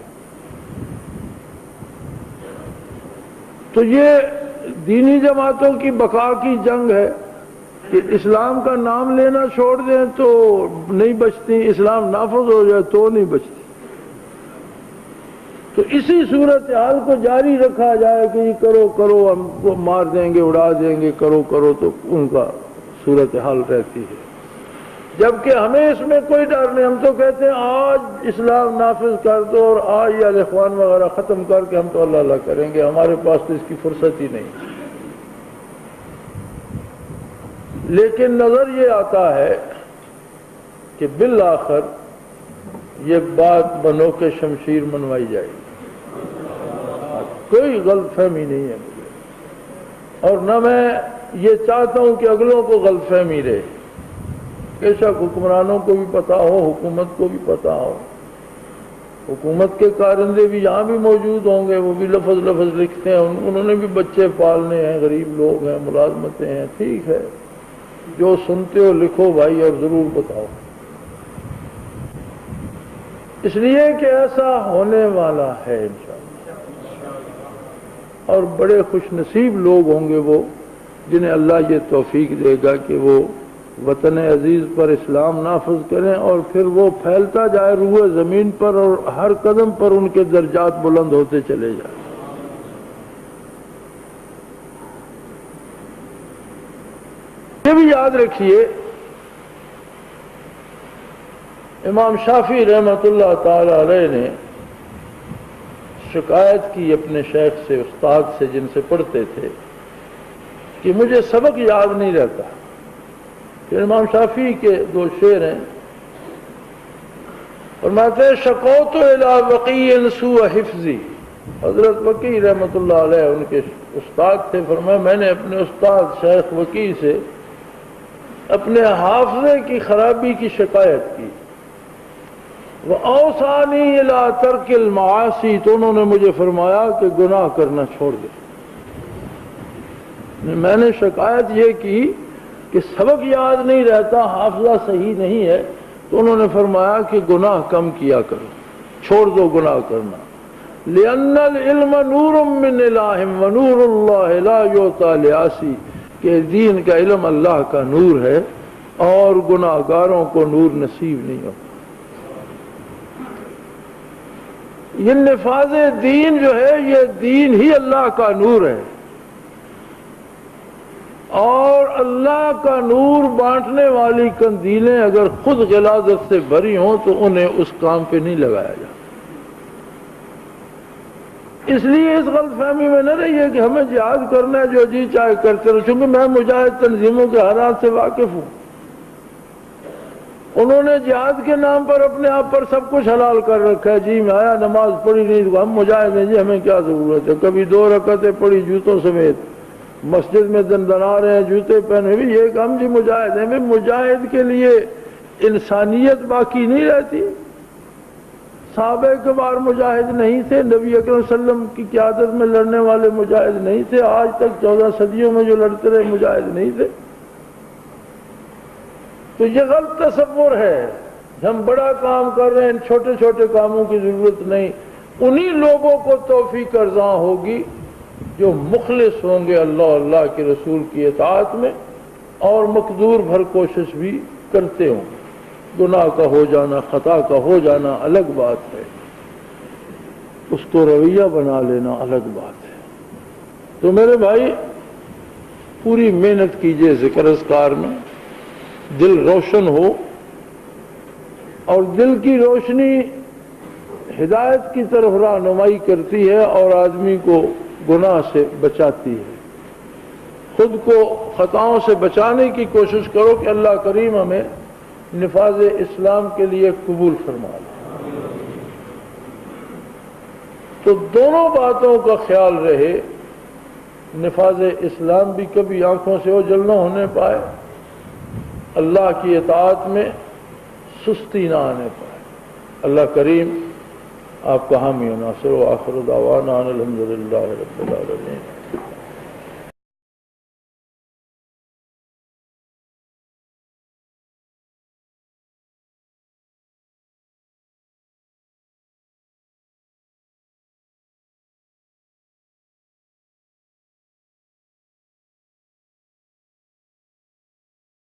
تو یہ دینی جماعتوں کی بقا کی جنگ ہے کہ اسلام کا نام لینا چھوڑ دیں تو نہیں بچتی، اسلام نافذ ہو جائے تو نہیں بچتی. تو اسی صورتحال کو جاری رکھا جائے کہ یہ کرو کرو، ہم کو مار دیں گے، اڑا دیں گے، کرو کرو، تو ان کا صورتحال رہتی ہے. جبکہ ہمیں اس میں کوئی ڈر نہیں. ہم تو کہتے ہیں آج اسلام نافذ کر دو اور آج یا اخوان وغیرہ ختم کر کے ہم تو اللہ اللہ کریں گے، ہمارے پاس تو اس کی فرصت ہی نہیں. لیکن نظر یہ آتا ہے کہ بالآخر یہ بات بنو کے شمشیر منوائی جائے گی. کوئی غلط فہمی نہیں ہے مجھے، اور نہ میں یہ چاہتا ہوں کہ اگلوں کو غلط فہمی رہے. بے شک حکمرانوں کو بھی پتا ہو، حکومت کو بھی پتا ہو، حکومت کے کارندے بھی یہاں بھی موجود ہوں گے، وہ بھی لفظ لفظ لکھتے ہیں، انہوں نے بھی بچے پالنے ہیں، غریب لوگ ہیں، ملازمتیں ہیں. ٹھیک ہے، جو سنتے ہو لکھو بھائی اور ضرور بتاؤ. اس لیے کہ ایسا ہونے والا ہے انشاءاللہ، اور بڑے خوش نصیب لوگ ہوں گے وہ جنہیں اللہ یہ توفیق دے گا کہ وہ وطن عزیز پر اسلام نافذ کریں اور پھر وہ پھیلتا جائے روئے زمین پر اور ہر قدم پر ان کے درجات بلند ہوتے چلے جائیں. یہ بھی یاد رکھیے امام شافعی رحمۃ اللہ تعالی علیہ نے شکایت کی اپنے شیخ سے، استاد سے جن سے پڑھتے تھے، کہ مجھے سبق یاد نہیں رہتا. پھر امام شافعی کے دو شعر ہیں، فرماتے ہیں شکوت الی وقی سوء حفظی. حضرت وقی رحمۃ اللہ علیہ ان کے استاد تھے. فرمایا میں نے اپنے استاد شیخ وقی سے اپنے حافظے کی خرابی کی شکایت کی. وَأَوْصَانِي إِلَىٰ تَرْكِ الْمَعَاصِي، تو انہوں نے مجھے فرمایا کہ گناہ کرنا چھوڑ دے. میں نے شکایت یہ کی کہ سبق یاد نہیں رہتا، حافظہ صحیح نہیں ہے، تو انہوں نے فرمایا کہ گناہ کم کیا کرو، چھوڑ دو گناہ کرنا. لِأَنَّ الْعِلْمَ نُورٌ مِّنْ إِلَٰهٍ وَنُورُ اللَّهِ لَا يُعْطَىٰ لِعَاصٍ، کہ دین کا علم اللہ کا نور ہے اور گناہگاروں کو نور نصیب نہیں ہوتا. یہ نفاذ دین جو ہے، یہ دین ہی اللہ کا نور ہے، اور اللہ کا نور بانٹنے والی قندیلیں اگر خود غلاظت سے بھری ہوں تو انہیں اس کام پہ نہیں لگایا جاتا. اس لیے اس غلط فہمی میں نہ رہیے کہ ہمیں جہاد کرنا ہے جو جی چاہے کرتے رہو. چونکہ میں مجاہد تنظیموں کے حالات سے واقف ہوں. انہوں نے جہاد کے نام پر اپنے آپ پر سب کچھ حلال کر رکھا ہے. جی میں آیا نماز پڑھی نہیں تو ہم مجاہد ہیں، جی ہمیں کیا ضرورت ہے. کبھی 2 رکعتیں پڑھی جوتوں سمیت، مسجد میں دندنا رہے ہیں جوتے پہنے بھی، یہ کہ ہم جی مجاہد ہیں. مجاہد کے لیے انسانیت باقی نہیں رہتی. صحابہ کبار مجاہد نہیں تھے، نبی اکرم صلی اللہ علیہ وسلم کی قیادت میں لڑنے والے مجاہد نہیں تھے، آج تک 14 صدیوں میں جو لڑتے رہے مجاہد نہیں تھے. تو یہ غلط تصور ہے، ہم بڑا کام کر رہے ہیں، ان چھوٹے چھوٹے کاموں کی ضرورت نہیں. انہی لوگوں کو توفیق ارزاں ہوگی جو مخلص ہوں گے اللہ اللہ کے رسول کی اطاعت میں اور مقدور بھر کوشش بھی کرتے ہوں. گناہ کا ہو جانا، خطا کا ہو جانا الگ بات ہے، اس کو رویہ بنا لینا الگ بات ہے. تو میرے بھائی پوری محنت کیجئے ذکر اذکار میں، دل روشن ہو، اور دل کی روشنی ہدایت کی طرف رہنمائی کرتی ہے اور آدمی کو گناہ سے بچاتی ہے. خود کو خطاؤں سے بچانے کی کوشش کرو کہ اللہ کریم ہمیں نفاذ اسلام کے لیے قبول فرما لے۔ تو دونوں باتوں کا خیال رہے، نفاذ اسلام بھی کبھی آنکھوں سے اوجھل نہ ہونے پائے، اللہ کی اطاعت میں سستی نہ آنے پائے۔ اللہ کریم آپ کا حامی و ناصر، و آخر دعوانا ان الحمدللہ رب العالمین۔